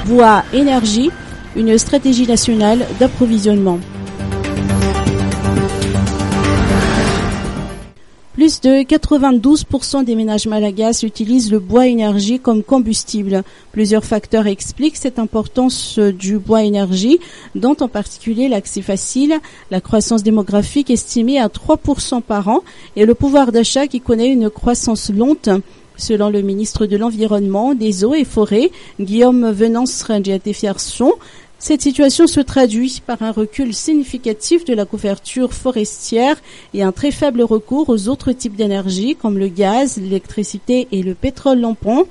Bois Énergie, une stratégie nationale d'approvisionnement. Plus de 92% des ménages malagasy utilisent le bois énergie comme combustible. Plusieurs facteurs expliquent cette importance du bois énergie, dont en particulier l'accès facile, la croissance démographique estimée à 3% par an et le pouvoir d'achat qui connaît une croissance lente. Selon le ministre de l'Environnement, des Eaux et Forêts, Guillaume Venance-Randiaté-Fierson, cette situation se traduit par un recul significatif de la couverture forestière et un très faible recours aux autres types d'énergie comme le gaz, l'électricité et le pétrole lampant.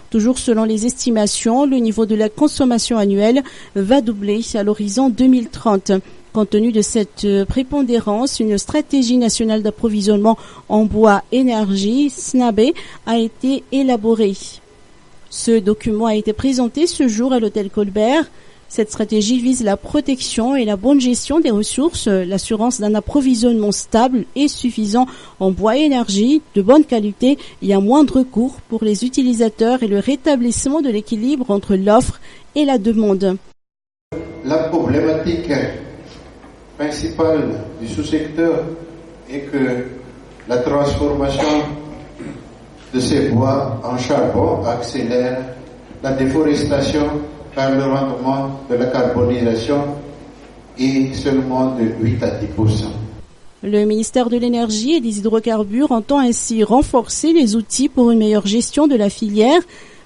Toujours selon les estimations, le niveau de la consommation annuelle va doubler à l'horizon 2030. Compte tenu de cette prépondérance, une stratégie nationale d'approvisionnement en bois énergie, SNABE, a été élaborée. Ce document a été présenté ce jour à l'hôtel Colbert. Cette stratégie vise la protection et la bonne gestion des ressources, l'assurance d'un approvisionnement stable et suffisant en bois et énergie de bonne qualité et à moindre coût pour les utilisateurs et le rétablissement de l'équilibre entre l'offre et la demande. La problématique principale du sous-secteur est que la transformation de ces bois en charbon accélère la déforestation par le rendement de la carbonisation est seulement de 8 à 10%. Le ministère de l'Énergie et des Hydrocarbures entend ainsi renforcer les outils pour une meilleure gestion de la filière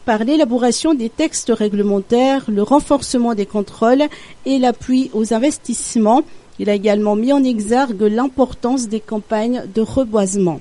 par l'élaboration des textes réglementaires, le renforcement des contrôles et l'appui aux investissements. Il a également mis en exergue l'importance des campagnes de reboisement.